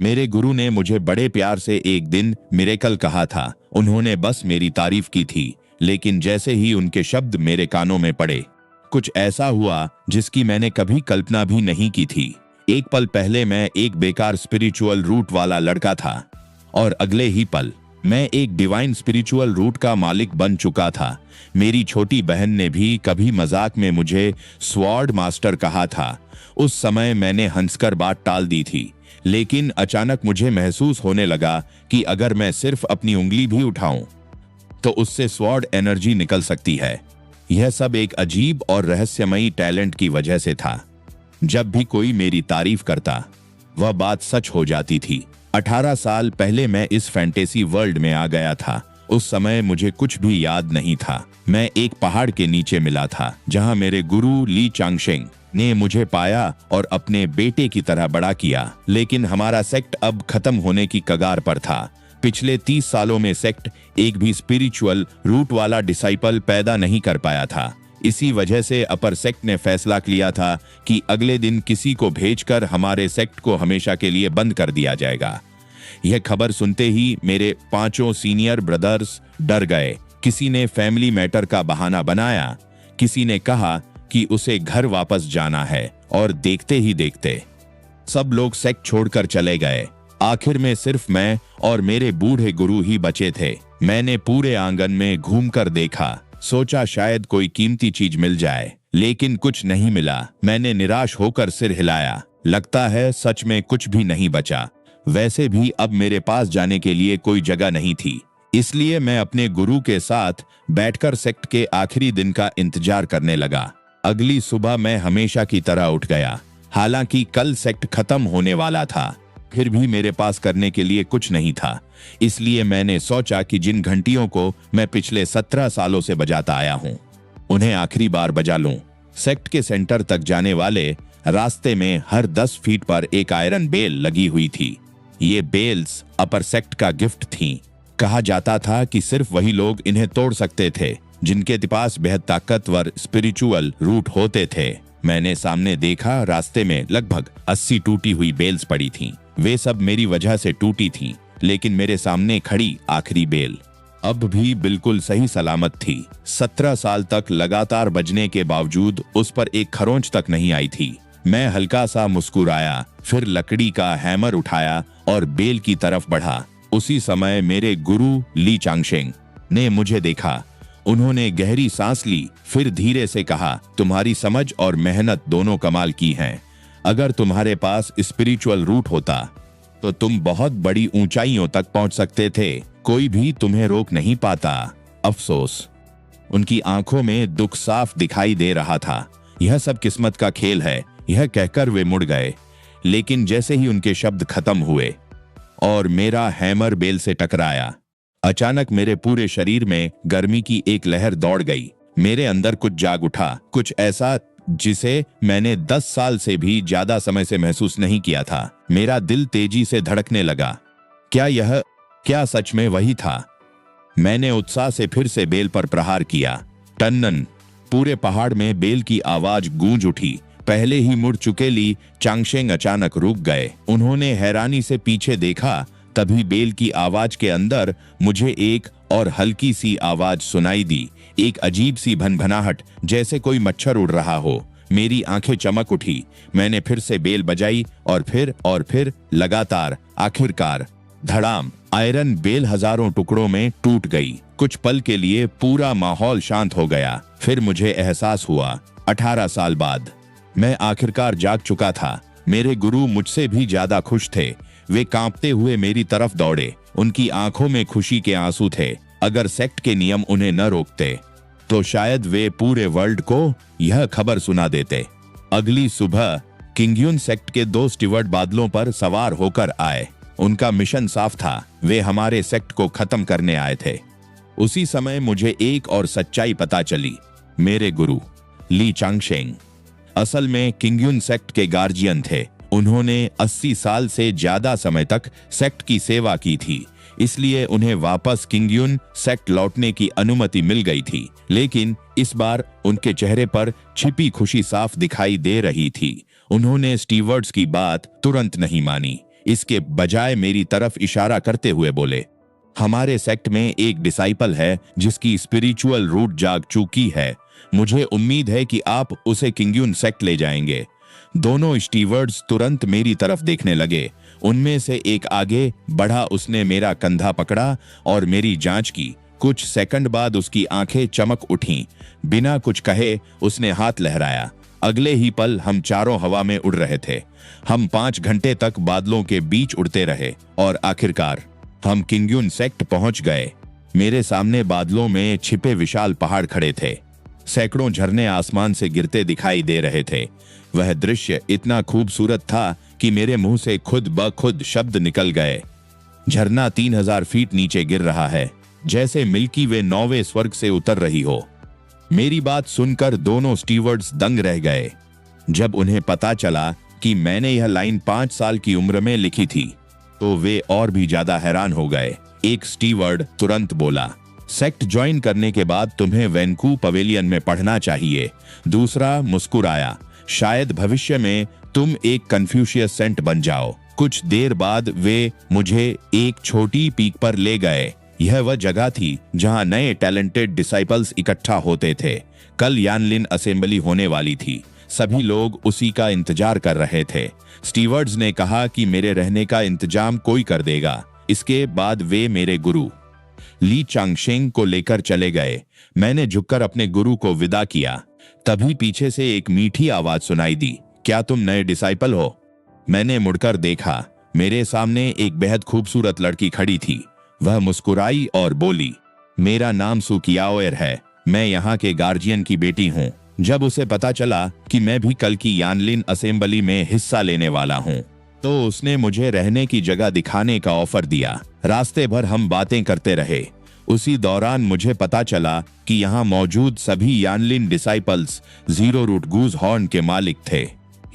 मेरे गुरु ने मुझे बड़े प्यार से एक दिन मिरेकल कहा था। उन्होंने बस मेरी तारीफ की थी, लेकिन जैसे ही उनके शब्द मेरे कानों में पड़े, कुछ ऐसा हुआ जिसकी मैंने कभी कल्पना भी नहीं की थी। एक पल पहले मैं एक बेकार स्पिरिचुअल रूट वाला लड़का था, और अगले ही पल मैं एक डिवाइन स्पिरिचुअल रूट का मालिक बन चुका था। मेरी छोटी बहन ने भी कभी मजाक में मुझे स्वॉर्ड मास्टर कहा था। उस समय मैंने हंसकर बात टाल दी थी, लेकिन अचानक मुझे महसूस होने लगा कि अगर मैं सिर्फ अपनी उंगली भी उठाऊं तो उससे स्वॉर्ड एनर्जी निकल सकती है। यह सब एक अजीब और रहस्यमयी टैलेंट की वजह से था। जब भी कोई मेरी तारीफ करता, वह बात सच हो जाती थी। 18 साल पहले मैं इस फैंटेसी वर्ल्ड में आ गया था। उस समय मुझे कुछ भी याद नहीं था। मैं एक पहाड़ के नीचे मिला था, जहां मेरे गुरु ली चांगशेंग ने मुझे पाया और अपने बेटे की तरह बड़ा किया। लेकिन हमारा सेक्ट अब खत्म होने की कगार पर था। पिछले 30 सालों में सेक्ट एक भी स्पिरिचुअल रूट वाला डिसाइपल पैदा नहीं कर पाया था। इसी वजह से अपर सेक्ट ने फैसला लिया था कि अगले दिन किसी को भेजकर हमारे सेक्ट को हमेशा के लिए बंद कर दिया जाएगा। यह खबर सुनते ही मेरे 5 सीनियर ब्रदर्स डर गए। किसी ने फैमिली मैटर का बहाना बनाया, किसी ने कहा कि उसे घर वापस जाना है, और देखते ही देखते सब लोग सेक्ट छोड़कर चले गए। आखिर में सिर्फ मैं और मेरे बूढ़े गुरु ही बचे थे। मैंने पूरे आंगन में घूमकर देखा, सोचा शायद कोई कीमती चीज मिल जाए, लेकिन कुछ नहीं मिला। मैंने निराश होकर सिर हिलाया। लगता है सच में कुछ भी नहीं बचा। वैसे भी अब मेरे पास जाने के लिए कोई जगह नहीं थी, इसलिए मैं अपने गुरु के साथ बैठकर सेक्ट के आखिरी दिन का इंतजार करने लगा। अगली सुबह मैं हमेशा की तरह उठ गया। हालांकि कल सेक्ट खत्म होने वाला था, फिर भी मेरे पास करने के लिए कुछ नहीं था। इसलिए मैंने सोचा कि जिन घंटियों को मैं पिछले 17 सालों से बजाता आया हूं, उन्हें आखिरी बार बजा लूं। सेक्ट के सेंटर तक जाने वाले रास्ते में हर 10 फीट पर एक आयरन बेल लगी हुई थी। ये बेल्स अपर सेक्ट का गिफ्ट थीं। कहा जाता था कि सिर्फ वही लोग इन्हें तोड़ सकते थे जिनके पास बेहद ताकतवर स्पिरिचुअल रूट होते थे। मैंने सामने देखा, रास्ते में लगभग 80 टूटी हुई बेल्स पड़ी थीं। वे सब मेरी वजह से टूटी थीं, लेकिन मेरे सामने खड़ी आखिरी बेल अब भी बिल्कुल सही सलामत थी। 17 साल तक लगातार बजने के बावजूद उस पर एक खरोंच तक नहीं आई थी। मैं हल्का सा मुस्कुराया, फिर लकड़ी का हैमर उठाया और बेल की तरफ बढ़ा। उसी समय मेरे गुरु ली चांगशेंग ने मुझे देखा। उन्होंने गहरी सांस ली, फिर धीरे से कहा, तुम्हारी समझ और मेहनत दोनों कमाल की हैं। अगर तुम्हारे पास स्पिरिचुअल रूट होता तो तुम बहुत बड़ी ऊंचाइयों तक पहुंच सकते थे। कोई भी तुम्हें रोक नहीं पाता। अफसोस। उनकी आंखों में दुख साफ दिखाई दे रहा था। यह सब किस्मत का खेल है, यह कहकर वे मुड़ गए। लेकिन जैसे ही उनके शब्द खत्म हुए और मेरा हैमर बेल से टकराया, अचानक मेरे पूरे शरीर में गर्मी की एक लहर दौड़ गई। मेरे अंदर कुछ जाग उठा, कुछ ऐसा जिसे मैंने 10 साल से भी ज्यादा समय से महसूस नहीं किया था। मेरा दिल तेजी से धड़कने लगा। क्या सच में वही था? मैंने उत्साह से फिर से बेल पर प्रहार किया। टन्नन। पूरे पहाड़ में बेल की आवाज गूंज उठी। पहले ही मुड़ चुके ली चांगशेंग अचानक रुक गए। उन्होंने हैरानी से पीछे देखा। तभी बेल की आवाज के अंदर मुझे एक और हल्की सी आवाज सुनाई दी, एक अजीब सी भनभनाहट, जैसे कोई मच्छर उड़ रहा हो। मेरी आंखें चमक उठी। मैंने फिर से बेल बजाई और फिर लगातार। आखिरकार धड़ाम, आयरन बेल हजारों टुकड़ों में टूट गई। कुछ पल के लिए पूरा माहौल शांत हो गया। फिर मुझे एहसास हुआ, 18 साल बाद मैं आखिरकार जाग चुका था। मेरे गुरु मुझसे भी ज्यादा खुश थे। वे कांपते हुए मेरी तरफ दौड़े। उनकी आंखों में खुशी के आंसू थे। अगर सेक्ट के नियम उन्हें न रोकते तो शायद वे पूरे वर्ल्ड को यह खबर सुना देते। अगली सुबह किंगयुन सेक्ट के 2 स्टीवर्ड बादलों पर सवार होकर आए। उनका मिशन साफ था, वे हमारे सेक्ट को खत्म करने आए थे। उसी समय मुझे एक और सच्चाई पता चली। मेरे गुरु ली चांगशेंग असल में किंगयुन सेक्ट के गार्जियन थे। उन्होंने 80 साल से ज्यादा समय तक सेक्ट की सेवा की थी, इसलिए उन्हें वापस किंगयुन सेक्ट लौटने की अनुमति मिल गई थी। लेकिन इस बार उनके चेहरे पर छिपी खुशी साफ दिखाई दे रही थी। उन्होंने स्टीवर्ड्स की बात तुरंत नहीं मानी। इसके बजाय मेरी तरफ इशारा करते हुए बोले, हमारे सेक्ट में एक डिसाइपल है जिसकी स्पिरिचुअल रूट जाग चुकी है। मुझे उम्मीद है कि आप उसे किंग्यून सेक्ट ले जाएंगे। दोनों स्टीवर्ड्स तुरंत मेरी तरफ देखने लगे। उनमें से एक आगे बढ़ा, उसने मेरा कंधा पकड़ा और मेरी जांच की। कुछ सेकंड बाद उसकी आंखें चमक उठीं। बिना कुछ कहे उसने हाथ लहराया। अगले ही पल हम चारों हवा में उड़ रहे थे। हम 5 घंटे तक बादलों के बीच उड़ते रहे और आखिरकार हम किंग्यून सेक्ट पहुंच गए। मेरे सामने बादलों में छिपे विशाल पहाड़ खड़े थे। सैकड़ों झरने आसमान से गिरते दिखाई दे रहे थे। वह दृश्य इतना खूबसूरत था कि मेरे मुंह से खुद ब खुद शब्द निकल गए। झरना 3000 फीट नीचे गिर रहा है, जैसे मिल्की वे 9वें स्वर्ग से उतर रही हो। मेरी बात सुनकर दोनों स्टीवर्ड्स दंग रह गए। जब उन्हें पता चला कि मैंने यह लाइन 5 साल की उम्र में लिखी थी, तो वे और भी ज्यादा हैरान हो गए। एक स्टीवर्ड तुरंत बोला, सेक्ट ज्वाइन करने के बाद तुम्हें वैंकू पवेलियन में पढ़ना चाहिए। दूसरा मुस्कुराया, शायद भविष्य में तुम एक कन्फ्यूशियस सेंट बन जाओ। कुछ देर बाद वे मुझे एक छोटी पीक पर ले गए। यह वह जगह थी जहां नए टैलेंटेड डिसाइपल्स इकट्ठा होते थे। कल यानलिन असेंबली होने वाली थी। सभी लोग उसी का इंतजार कर रहे थे। स्टीवर्ड्स ने कहा कि मेरे रहने का इंतजाम कोई कर देगा। इसके बाद वे मेरे गुरु ली चांगशेंग को लेकर चले गए। मैंने झुककर अपने गुरु को विदा किया। तभी पीछे से एक मीठी आवाज सुनाई दी, क्या तुम नए डिसाइपल हो? मैंने मुड़कर देखा। मेरे सामने एक बेहद खूबसूरत लड़की खड़ी थी। वह मुस्कुराई और बोली, मेरा नाम सुकियाओएर है। मैं यहाँ के गार्जियन की बेटी हूँ। जब उसे पता चला कि मैं भी कल की यानलिन असेंबली में हिस्सा लेने वाला हूँ, तो उसने मुझे रहने की जगह दिखाने का ऑफर दिया। रास्ते भर हम बातें करते रहे। उसी दौरान मुझे पता चला कि यहाँ मौजूद सभी यानलिन डिसाइपल्स जीरो रूट गूज हॉर्न के मालिक थे।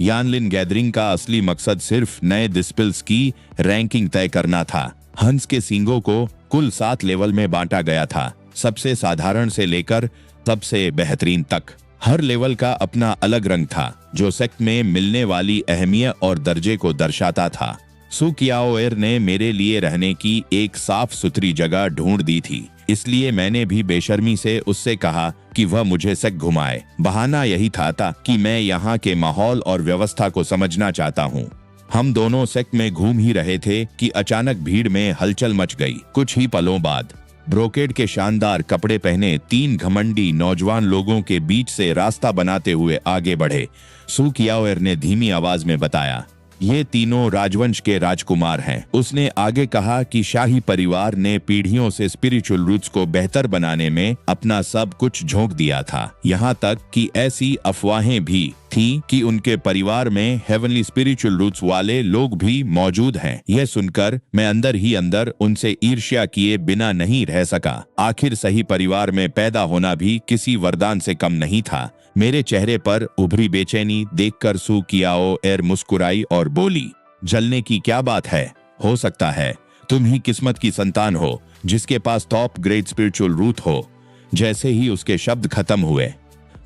यानलिन गैदरिंग का असली मकसद सिर्फ नए डिस्पिल्स की रैंकिंग तय करना था। हंस के सींगों को कुल 7 लेवल में बांटा गया था, सबसे साधारण से लेकर सबसे बेहतरीन तक। हर लेवल का अपना अलग रंग था, जो सेक्ट में मिलने वाली अहमियत और दर्जे को दर्शाता था। सुकियाओएर ने मेरे लिए रहने की एक साफ सुथरी जगह ढूंढ दी थी, इसलिए मैंने भी बेशर्मी से उससे कहा कि वह मुझे सेक्ट घुमाए। बहाना यही था कि मैं यहाँ के माहौल और व्यवस्था को समझना चाहता हूँ। हम दोनों सेक्ट में घूम ही रहे थे कि अचानक भीड़ में हलचल मच गई। कुछ ही पलों बाद ब्रोकेड के शानदार कपड़े पहने 3 घमंडी नौजवान लोगों के बीच से रास्ता बनाते हुए आगे बढ़े। सुकियाओएर ने धीमी आवाज में बताया, ये तीनों राजवंश के राजकुमार हैं। उसने आगे कहा कि शाही परिवार ने पीढ़ियों से स्पिरिचुअल रूट्स को बेहतर बनाने में अपना सब कुछ झोंक दिया था। यहाँ तक कि ऐसी अफवाहें भी थी कि उनके परिवार में हेवनली स्पिरिचुअल रूट्स वाले लोग भी मौजूद हैं। यह सुनकर मैं अंदर ही अंदर उनसे ईर्ष्या किए बिना नहीं रह सका। आखिर सही परिवार में पैदा होना भी किसी वरदान से कम नहीं था। मेरे चेहरे पर उभरी बेचैनी देखकर सुकियाओएर मुस्कुराई और बोली, जलने की क्या बात है? हो सकता है तुम ही किस्मत की संतान हो जिसके पास टॉप ग्रेड स्पिरिचुअल रूट हो। जैसे ही उसके शब्द खत्म हुए,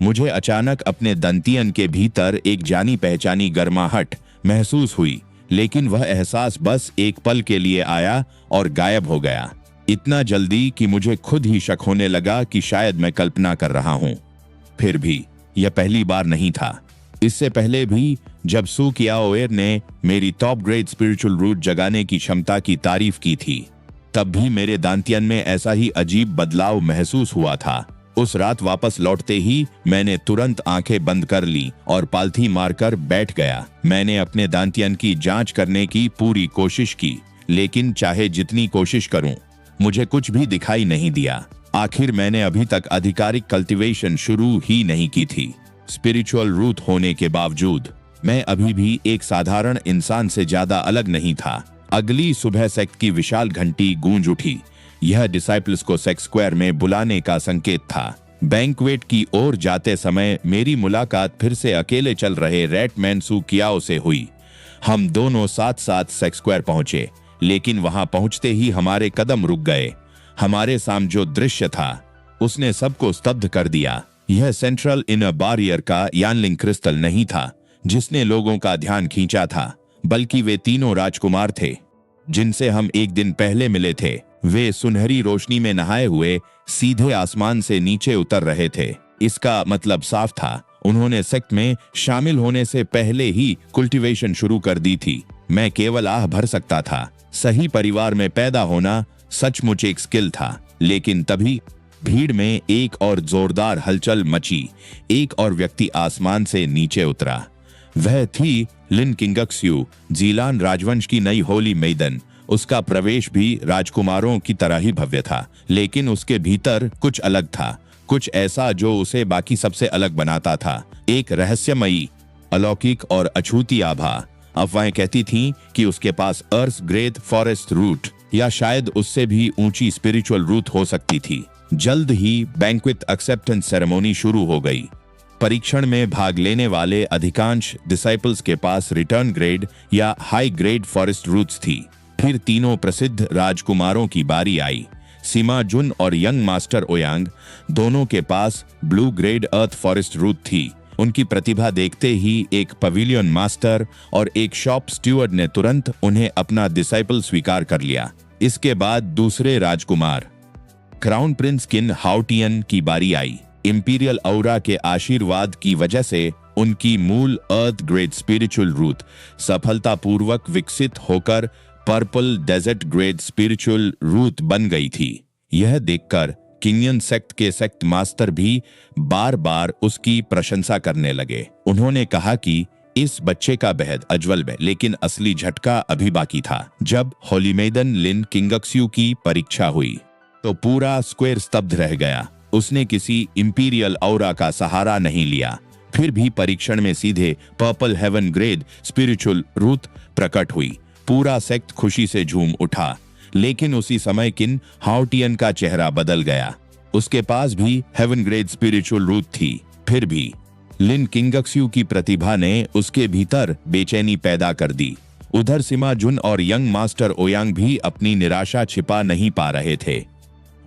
मुझे अचानक अपने दंतियन के भीतर एक जानी पहचानी गर्माहट महसूस हुई, लेकिन वह एहसास बस एक पल के लिए आया और गायब हो गया। इतना जल्दी कि मुझे खुद ही शक होने लगा कि शायद मैं कल्पना कर रहा हूँ। फिर भी यह पहली बार नहीं था। इससे पहले भी जब सुकियाओएर ने मेरी टॉप ग्रेड स्पिरिचुअल रूट जगाने की क्षमता की तारीफ की थी, तब भी मेरे दांतियन में ऐसा ही अजीब बदलाव महसूस हुआ था। उस रात वापस लौटते ही मैंने तुरंत आंखें बंद कर ली और पालथी मारकर बैठ गया। मैंने अपने दांतियन की जांच करने की पूरी कोशिश की, लेकिन चाहे जितनी कोशिश करूं, मुझे कुछ भी दिखाई नहीं दिया। आखिर मैंने अभी तक आधिकारिक कल्टीवेशन शुरू ही नहीं की थी। स्पिरिचुअल रूट होने के बावजूद मैं अभी भी एक साधारण इंसान से ज्यादा अलग नहीं था। अगली सुबह सेक्ट की विशाल घंटी गूंज उठी। यह डिसाइपल्स को सेक्ट स्क्वायर में बुलाने का संकेत था। बैंक्वेट की ओर जाते समय मेरी मुलाकात फिर से अकेले चल रहे रेटमैन सुकियाओ से हुई। हम दोनों साथ साथ सेक्ट स्क्वायर पहुंचे, लेकिन वहां पहुंचते ही हमारे कदम रुक गए। हमारे सामने जो दृश्य था उसने सबको स्तब्ध कर दिया। यह सेंट्रल इनर बैरियर का यानलिंग क्रिस्टल नहीं था जिसने लोगों का ध्यान खींचा था, बल्कि वे तीनों राजकुमार थे जिनसे हम एक दिन पहले मिले थे। वे सुनहरी रोशनी में नहाए हुए सीधे आसमान से नीचे उतर रहे थे। इसका मतलब साफ था, उन्होंने सेक्ट में शामिल होने से पहले ही कुल्टिवेशन शुरू कर दी थी। मैं केवल आह भर सकता था। सही परिवार में पैदा होना सचमुच एक स्किल था। लेकिन तभी भीड़ में एक और जोरदार हलचल मची। एक और व्यक्ति आसमान से नीचे उतरा। वह थी लिन किंगक्स्यू, जीलान राजवंश की नई होली मेदन। उसका प्रवेश भी राजकुमारों की तरह ही भव्य था, लेकिन उसके भीतर कुछ अलग था, कुछ ऐसा जो उसे बाकी सबसे अलग बनाता था। एक रहस्यमयी, अलौकिक और अछूती आभा। अफवाहें कहती थीं कि उसके पास अर्थ ग्रेट फॉरेस्ट रूट या शायद उससे भी ऊंची स्पिरिचुअल रूट हो सकती थी। जल्द ही बैंक्वेट एक्सेप्टेंस सेरेमनी शुरू हो गई। परीक्षण में भाग लेने वाले अधिकांश डिसाइपल्स के पास रिटर्न ग्रेड या हाई ग्रेड फॉरेस्ट रूट्स थी। फिर तीनों प्रसिद्ध राजकुमारों की बारी आई। सीमा जुन और यंग मास्टर ओयांग दोनों के पास ब्लू ग्रेड अर्थ फॉरेस्ट रूट थी। उनकी प्रतिभा देखते ही एक पवेलियन मास्टर और एक शॉप स्टूअर्ड ने तुरंत उन्हें अपना डिसाइपल स्वीकार कर लिया। इसके बाद दूसरे राजकुमार क्राउन प्रिंस किन हाउटियन की बारी आई। इंपीरियल औरा के आशीर्वाद की वजह से उनकी मूल अर्थ ग्रेड स्पिरिचुअल रूट सफलतापूर्वक विकसित होकर purple desert grade spiritual root बन गई थी। यह देखकर किंगयन सेक्ट के सेक्ट मास्टर भी बार बार उसकी प्रशंसा करने लगे। उन्होंने कहा कि इस बच्चे का बेहद अज्वल है, लेकिन असली झटका अभी बाकी था। जब होलीमेदन लिन किंगक्स्यू की परीक्षा हुई तो पूरा स्क्वायर स्तब्ध रह गया। उसने किसी इंपीरियल औरा का सहारा नहीं लिया। फिर भी परीक्षण में सीधे purple heaven grade spiritual root प्रकट हुई। पूरा सेक्ट खुशी से झूम उठा। लेकिन उसी समय किन हाउटियन का चेहरा बदल गया। उसके पास भी हेवन ग्रेड स्पिरिचुअल रूट थी। फिर भी लिन किंगक्स्यू की प्रतिभा ने उसके भीतर बेचैनी पैदा कर दी। उधर सीमा जुन और यंग मास्टर ओयांग भी अपनी निराशा छिपा नहीं पा रहे थे।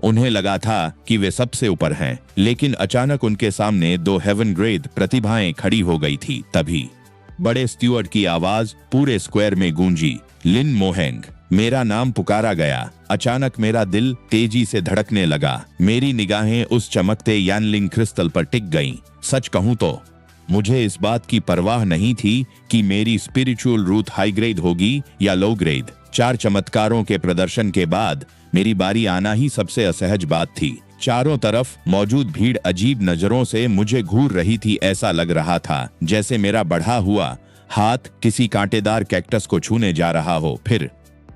उन्हें लगा था कि वे सबसे ऊपर हैं, लेकिन अचानक उनके सामने दो हेवन ग्रेड प्रतिभाएं खड़ी हो गई थी। तभी बड़े स्टूअर्ड की आवाज पूरे स्क्वायर में गूंजी, लिन मोहेंग। मेरा नाम पुकारा गया। अचानक मेरा दिल तेजी से धड़कने लगा। मेरी निगाहें उस चमकते यानलिंग क्रिस्टल पर टिक गईं। सच कहूं तो मुझे इस बात की परवाह नहीं थी कि मेरी स्पिरिचुअल रूट हाई ग्रेड होगी या लो ग्रेड। 4 चमत्कारों के प्रदर्शन के बाद मेरी बारी आना ही सबसे असहज बात थी। चारों तरफ मौजूद भीड़ अजीब नजरों से मुझे घूर रही थी। ऐसा लग रहा था जैसे मेरा बढ़ा हुआ हाथ किसी कांटेदार कैक्टस को छूने जा रहा हो। फिर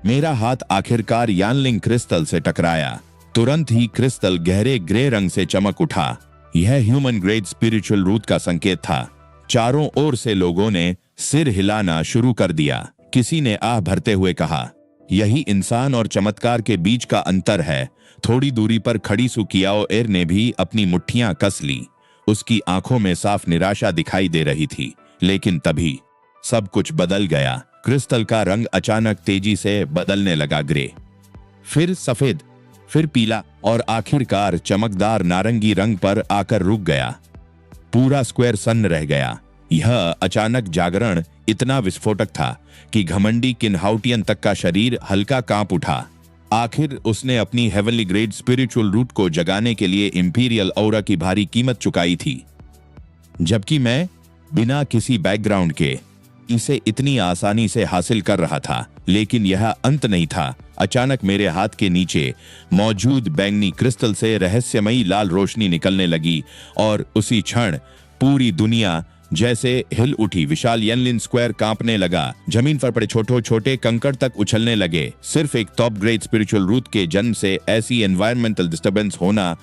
मेरा हाथ आखिरकार यानलिंग क्रिस्टल से टकराया। तुरंत ही क्रिस्टल गहरे ग्रे रंग से चमक उठा। यह ह्यूमन ग्रेड स्पिरिचुअल रूट का संकेत था। चारों ओर से लोगों ने सिर हिलाना शुरू कर दिया। किसी ने आह भरते हुए कहा, यही इंसान और चमत्कार के बीच का अंतर है। थोड़ी दूरी पर खड़ी सुकियाओ एर ने भी अपनी मुट्ठियां कस ली। उसकी आंखों में साफ निराशा दिखाई दे रही थी। लेकिन तभी सब कुछ बदल गया। क्रिस्टल का रंग अचानक तेजी से बदलने लगा। ग्रे, फिर सफेद, फिर पीला और आखिरकार चमकदार नारंगी रंग पर आकर रुक गया। पूरा स्क्वायर सन्न रह गया। यह अचानक जागरण इतना विस्फोटक था कि घमंडी किनहाउटियन तक का शरीर हल्का कांप उठा। आखिर उसने अपनी हेवनली ग्रेड स्पिरिचुअल रूट को जगाने के लिए इंपीरियल औरा की भारी कीमत चुकाई थी, जबकि मैं बिना किसी बैकग्राउंड के इसे इतनी आसानी से हासिल कर रहा था। लेकिन यह अंत नहीं था। अचानक मेरे हाथ के नीचे मौजूद बैंगनी क्रिस्टल से रहस्यमयी लाल रोशनी निकलने लगी और उसी क्षण पूरी दुनिया जैसे हिल उठी। विशाल यानलिन स्क्वायर कांपने लगा। जमीन पर पड़े छोटे छोटे कंकड़ तक उछलने लगे। सिर्फ एक टॉप ग्रेड स्पिरिचुअल रूट के जन्म से ऐसी एनवायरमेंटल डिस्टर्बेंस होना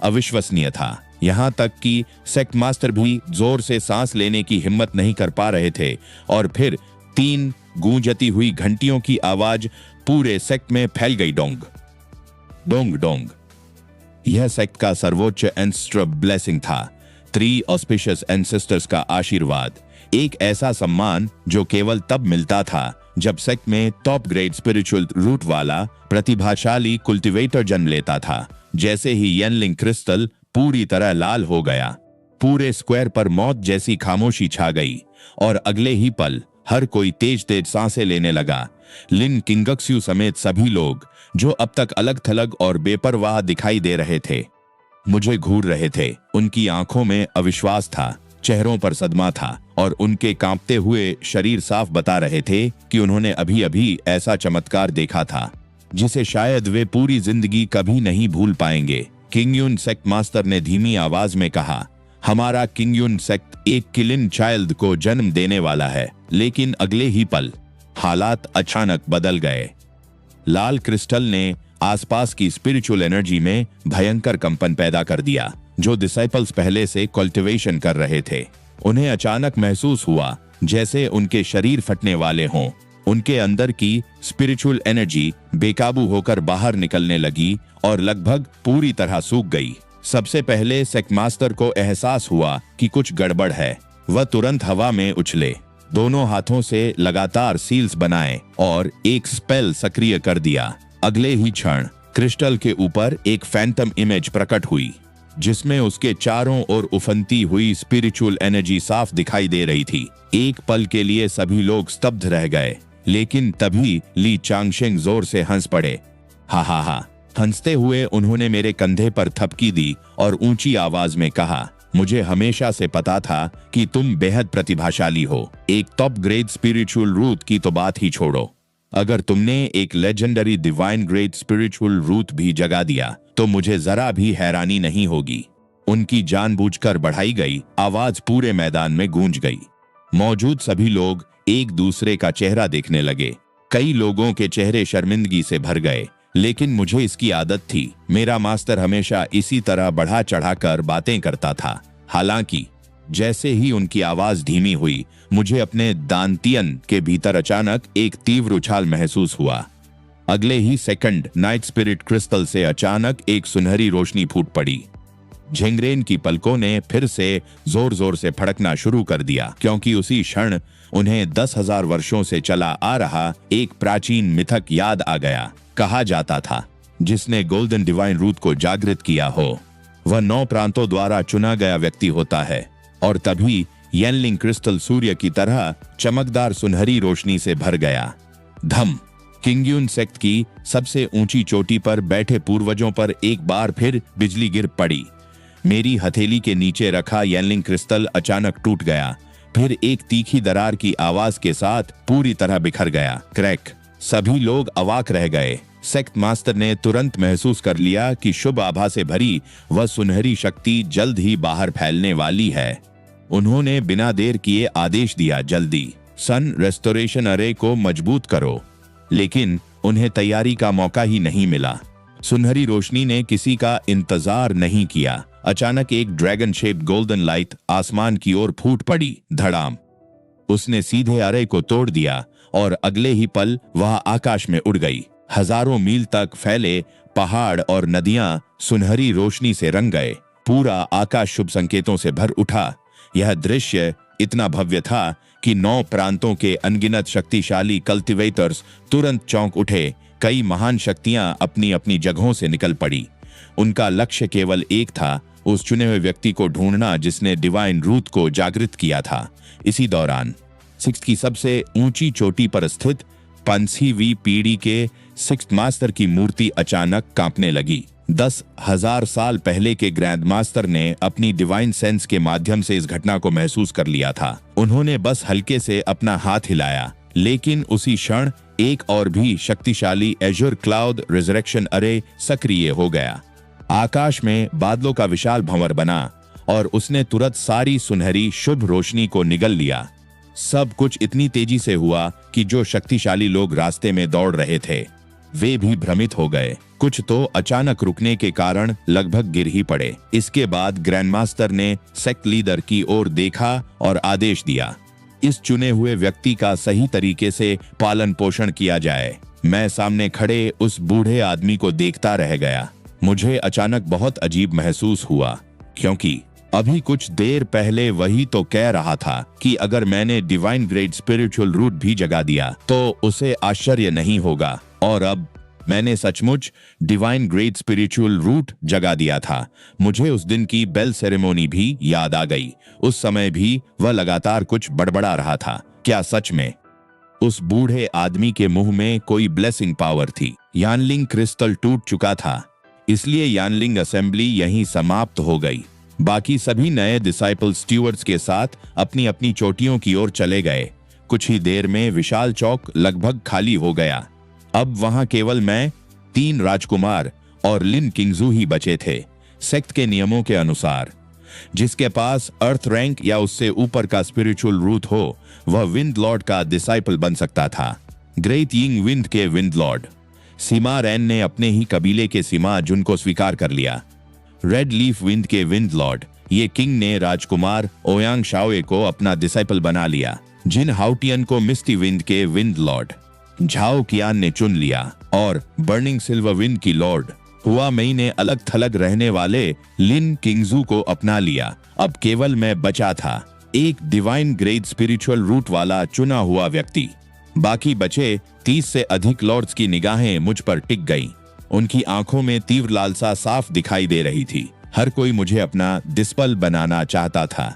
अविश्वसनीय था। यहाँ तक कि सेक्ट मास्टर भी जोर से सांस लेने की हिम्मत नहीं कर पा रहे थे। और फिर 3 गूंजती हुई घंटियों की आवाज पूरे सेक्ट में फैल गई। Dong Dong Dong. यह सेक्ट का सर्वोच्च एंसेस्टर ब्लेसिंग था। 3 ऑस्पिशियस एंसेस्टर्स का आशीर्वाद। एक ऐसा सम्मान जो केवल तब मिलता था जब सेक्ट में टॉप ग्रेड स्पिरिचुअल रूट वाला प्रतिभाशाली कुल्टिवेटर जन्म लेता था। जैसे ही यानलिंग क्रिस्टल पूरी तरह लाल हो गया, पूरे स्क्वायर पर मौत जैसी खामोशी छा गई और अगले ही पल हर कोई तेज तेज सांसें लेने लगा। लिन किंगक्स्यू समेत सभी लोग, जो अब तक अलग थलग और बेपरवाह दिखाई दे रहे थे, मुझे घूर रहे थे। उनकी आंखों में अविश्वास था, चेहरों पर सदमा था और उनके कांपते हुए शरीर साफ बता रहे थे कि उन्होंने अभी अभी ऐसा चमत्कार देखा था जिसे शायद वे पूरी जिंदगी कभी नहीं भूल पाएंगे। किंगयुन सेक्ट मास्टर ने धीमी आवाज में कहा, हमारा किंगयुन सेक्ट एक किलिन चाइल्ड को जन्म देने वाला है। लेकिन अगले ही पल हालात अचानक बदल गए। लाल क्रिस्टल ने आसपास की स्पिरिचुअल एनर्जी में भयंकर कंपन पैदा कर दिया। जो डिसाइपल्स पहले से कल्टीवेशन कर रहे थे, उन्हें अचानक महसूस हुआ जैसे उनके शरीर फटने वाले हों। उनके अंदर की स्पिरिचुअल एनर्जी बेकाबू होकर बाहर निकलने लगी और लगभग पूरी तरह सूख गई। सबसे पहले सेक्ट मास्टर को एहसास हुआ कि कुछ गड़बड़ है। वह तुरंत हवा में उछले, दोनों हाथों से लगातार सील्स बनाए और एक स्पेल सक्रिय कर दिया। अगले ही क्षण क्रिस्टल के ऊपर एक फैंटम इमेज प्रकट हुई, जिसमें उसके चारों ओर उफनती हुई स्पिरिचुअल एनर्जी साफ दिखाई दे रही थी। एक पल के लिए सभी लोग स्तब्ध रह गए, लेकिन तभी ली चांगशेंग जोर से हंस पड़े। हा हा हा। हंसते हुए उन्होंने मेरे कंधे पर थपकी दी और ऊंची आवाज में कहा, मुझे हमेशा से पता था कि तुम बेहद प्रतिभाशाली हो। एक टॉप ग्रेड स्पिरिचुअल रूट की तो बात ही छोड़ो, अगर तुमने एक legendary divine grade spiritual root भी जगा दिया तो मुझे जरा भी हैरानी नहीं होगी। उनकी जानबूझकर बढ़ाई गई आवाज पूरे मैदान में गूंज गई। मौजूद सभी लोग एक दूसरे का चेहरा देखने लगे। कई लोगों के चेहरे शर्मिंदगी से भर गए, लेकिन मुझे इसकी आदत थी। मेरा मास्टर हमेशा इसी तरह बढ़ा चढ़ाकर बातें करता था। हालांकि जैसे ही उनकी आवाज धीमी हुई, मुझे अपने दांतियन के भीतर अचानक एक तीव्र उछाल महसूस हुआ। अगले ही सेकंड नाइट स्पिरिट क्रिस्टल से अचानक एक सुनहरी रोशनी फूट पड़ी। झिंगरेन की पलकों ने फिर से जोर जोर से फड़कना शुरू कर दिया, क्योंकि उसी क्षण उन्हें 10,000 वर्षों से चला आ रहा एक प्राचीन मिथक याद आ गया। कहा जाता था, जिसने गोल्डन डिवाइन रूट को जागृत किया हो, वह 9 प्रांतों द्वारा चुना गया व्यक्ति होता है। और तभी येनलिंग क्रिस्टल सूर्य की तरह चमकदार सुनहरी रोशनी से भर गया। धम। किंगयुन सेक्ट की सबसे ऊंची चोटी पर बैठे पूर्वजों पर एक बार फिर बिजली गिर पड़ी। मेरी हथेली के नीचे रखा येनलिंग क्रिस्टल अचानक टूट गया, फिर एक तीखी दरार की आवाज के साथ पूरी तरह बिखर गया। क्रैक। सभी लोग अवाक रह गए। सेक्ट मास्टर ने तुरंत महसूस कर लिया कि शुभ आभा से भरी वह सुनहरी शक्ति जल्द ही बाहर फैलने वाली है। उन्होंने बिना देर किए आदेश दिया, जल्दी सन रेस्टोरेशन अरे को मजबूत करो। लेकिन उन्हें तैयारी का मौका ही नहीं मिला। सुनहरी रोशनी ने किसी का इंतजार नहीं किया। अचानक एक ड्रैगन शेप्ड गोल्डन लाइट आसमान की ओर फूट पड़ी। धड़ाम। उसने सीधे अरे को तोड़ दिया और अगले ही पल वह आकाश में उड़ गई। हजारों मील तक फैले पहाड़ और नदियां सुनहरी रोशनी से रंग गए। पूरा आकाश शुभ संकेतों से भर उठा। यह दृश्य इतना भव्य था कि 9 प्रांतों के अनगिनत शक्तिशाली कल्टिवेटर्स तुरंत चौंक उठे। कई महान शक्तियां अपनी अपनी जगहों से निकल पड़ी। उनका लक्ष्य केवल एक था, उस चुने हुए व्यक्ति को ढूंढना जिसने डिवाइन रूट को जागृत किया था। इसी दौरान सिक्स्थ की सबसे ऊंची चोटी पर स्थित 5वीं पीढ़ी के सिक्स्थ मास्टर की मूर्ति अचानक कांपने लगी। 10,000 साल पहले के ग्रैंड मास्टर ने अपनी डिवाइन सेंस के माध्यम से इस घटना को महसूस कर लिया था। उन्होंने बस हल्के से अपना हाथ हिलाया, लेकिन उसी क्षण एक और भी शक्तिशाली एज़ुर क्लाउड रिजरेक्शन अरे सक्रिय हो गया। आकाश में बादलों का विशाल भंवर बना और उसने तुरंत सारी सुनहरी शुभ रोशनी को निगल लिया। सब कुछ इतनी तेजी से हुआ कि जो शक्तिशाली लोग रास्ते में दौड़ रहे थे, वे भी भ्रमित हो गए। कुछ तो अचानक रुकने के कारण लगभग गिर ही पड़े। इसके बाद ग्रैंड मास्टर ने सेक्ट लीडर की ओर देखा और आदेश दिया, इस चुने हुए व्यक्ति का सही तरीके से पालन पोषण किया जाए। मैं सामने खड़े उस बूढ़े आदमी को देखता रह गया। मुझे अचानक बहुत अजीब महसूस हुआ, क्योंकि अभी कुछ देर पहले वही तो कह रहा था कि अगर मैंने डिवाइन ग्रेड स्पिरिचुअल रूट भी जगा दिया तो उसे आश्चर्य नहीं होगा। और अब मैंने सचमुच डिवाइन ग्रेड स्पिरिचुअल रूट जगा दिया था। मुझे उस दिन की बेल सेरेमोनी भी याद आ गई। उस समय भी वह लगातार कुछ बड़बड़ा रहा था। क्या सच में उस बूढ़े आदमी के मुंह में कोई ब्लेसिंग पावर थी? यानलिंग क्रिस्टल टूट चुका था, इसलिए यानलिंग असेंबली यहीं समाप्त हो गई। बाकी सभी नए डिसाइपल स्टीवर्ड्स के साथ अपनी अपनी चोटियों की ओर चले गए। कुछ ही देर में विशाल चौक लगभग खाली हो गया। अब वहां केवल मैं, 3 राजकुमार और लिन किंगजू ही बचे थे। सेक्ट के नियमों के अनुसार जिसके पास अर्थ रैंक या उससे ऊपर का स्पिरिचुअल रूट हो, वह विंड लॉर्ड का डिसाइपल बन सकता था। ग्रेट यिंग विंड के विंड लॉर्ड सीमा रैन ने अपने ही कबीले के सीमा जुन को स्वीकार कर लिया। रेड लीफ विंड के विंड लॉर्ड ये किंग ने राजकुमार ओयांग शाओए को अपना डिसाइपल बना लिया। जिन हाउटियन को मिस्टी विंड के विंड लॉर्ड झाओ कियान ने चुन लिया और बर्निंग सिल्वर विंड की लॉर्ड हुआ मई ने अलग थलग रहने वाले लिन किंगजू को अपना लिया। अब केवल मैं बचा था, एक डिवाइन ग्रेड स्पिरिचुअल रूट वाला चुना हुआ व्यक्ति। बाकी बचे 30 से अधिक लॉर्ड्स की निगाहें मुझ पर टिक गईं। उनकी आंखों में तीव्र लालसा साफ दिखाई दे रही थी। हर कोई मुझे अपना डिस्पल बनाना चाहता था।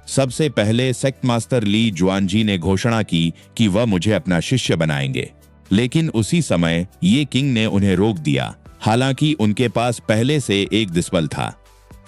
सबसे पहले सेक्ट मास्टर ली जुआनजी ने घोषणा की कि वह मुझे अपना शिष्य बनाएंगे, लेकिन उसी समय ये किंग ने उन्हें रोक दिया। हालांकि उनके पास पहले से एक डिस्पल था,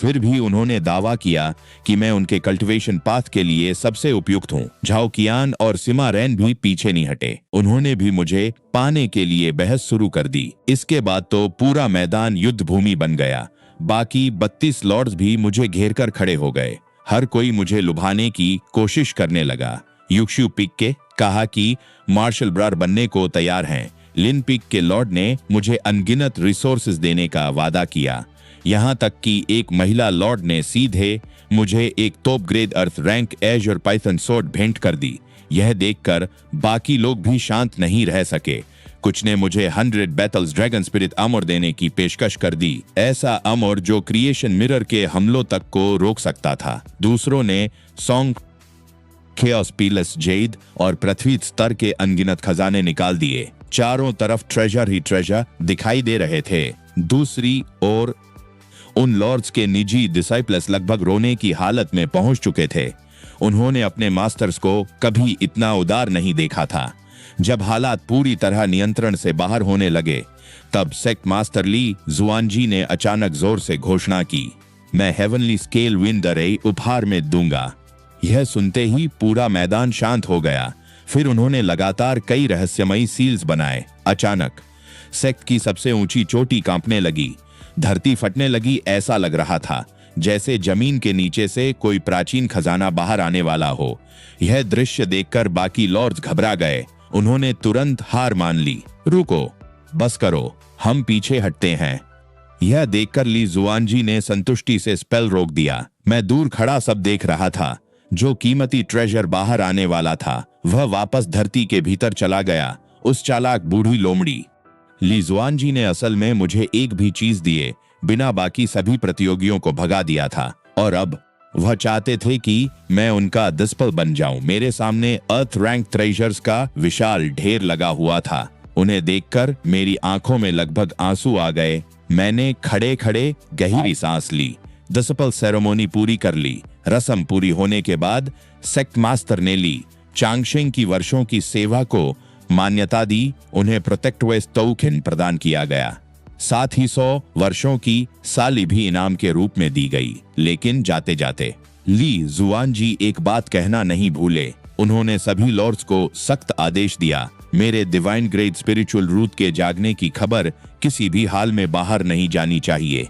फिर भी उन्होंने दावा किया कि मैं उनके कल्टीवेशन पाथ के लिए सबसे उपयुक्त हूँ। झाओ कियान और सिमा रैन भी पीछे नहीं हटे। उन्होंने भी मुझे पाने के लिए बहस शुरू कर दी। इसके बाद तो पूरा मैदान युद्ध भूमि बन गया। बाकी 32 लॉर्ड्स भी मुझे घेर कर खड़े हो गए। हर कोई मुझे लुभाने की कोशिश करने लगा। युक्शु पिक के कहा कि मार्शल ब्रार बनने को तैयार हैं। लिन पिक के लॉर्ड ने मुझे अनगिनत रिसोर्सेज देने का वादा किया। यहाँ तक कि एक महिला लॉर्ड ने सीधे मुझे एक टॉप ग्रेड अर्थ रैंक एज और पाइथन सोर्ड भेंट कर दी। यह देखकर बाकी लोग भी शांत नहीं रह सके। कुछ ने मुझे 100 बैटल्स ड्रैगन स्पिरिट आर्मर देने की पेशकश कर दी, ऐसा आर्मर जो क्रिएशन मिरर के हमलों तक को रोक सकता था। दूसरों ने सॉन्ग केओस पीलस जेड और पृथ्वी स्तर के अनगिनत खजाने निकाल दिए। चारों तरफ ट्रेजर ही ट्रेजर दिखाई दे रहे थे। दूसरी ओर उन लॉर्ड्स के निजी डिसाइपल्स लगभग रोने की हालत में पहुंच चुके थे। उन्होंने अपने मास्टर्स को कभी इतना उदार नहीं देखा था। जब हालात पूरी तरह नियंत्रण से बाहर होने लगे, तब सेक्ट मास्टर ली जुआनजी ने अचानक जोर से घोषणा की, मैं हेवनली स्केल विंड अरे उपहार में दूंगा। यह सुनते ही पूरा मैदान शांत हो गया। फिर उन्होंने लगातार कई रहस्यमयी सील्स बनाए। अचानक सेक्ट की सबसे ऊंची चोटी कांपने लगी। धरती फटने लगी। ऐसा लग रहा था जैसे जमीन के नीचे से कोई प्राचीन खजाना बाहर आने वाला हो। यह दृश्य देखकर बाकी लॉर्ड्स घबरा गए। उन्होंने तुरंत हार मान ली। रुको, बस करो, हम पीछे हटते हैं। यह देखकर ली जुआनजी ने संतुष्टि से स्पेल रोक दिया। मैं दूर खड़ा सब देख रहा था। जो कीमती ट्रेजर बाहर आने वाला था वह वापस धरती के भीतर चला गया। उस चालाक बूढ़ी लोमड़ी ली जुआनजी ने असल में मुझे एक भी चीज दिए बिना बाकी सभी प्रतियोगियों को भगा दिया था, और अब वह चाहते थे कि मैं उनका डिस्पल बन जाऊं। मेरे सामने अर्थ रैंक ट्रेजर्स का विशाल ढेर लगा हुआ था। उन्हें देखकर मेरी आंखों में लगभग आंसू आ गए। मैंने खड़े खड़े गहरी सांस ली। डिस्पल सेरेमनी पूरी कर ली। रस्म पूरी होने के बाद सेक्ट मास्टर ने ली चांगशेंग की वर्षों की सेवा को मान्यता दी। उन्हें प्रोटेक्ट वेस्ट टोकन प्रदान किया गया। साथ ही 100 वर्षों की साली भी इनाम के रूप में दी गई। लेकिन जाते जाते ली जुआनजी एक बात कहना नहीं भूले। उन्होंने सभी लॉर्ड्स को सख्त आदेश दिया, मेरे डिवाइन ग्रेड स्पिरिचुअल रूट के जागने की खबर किसी भी हाल में बाहर नहीं जानी चाहिए।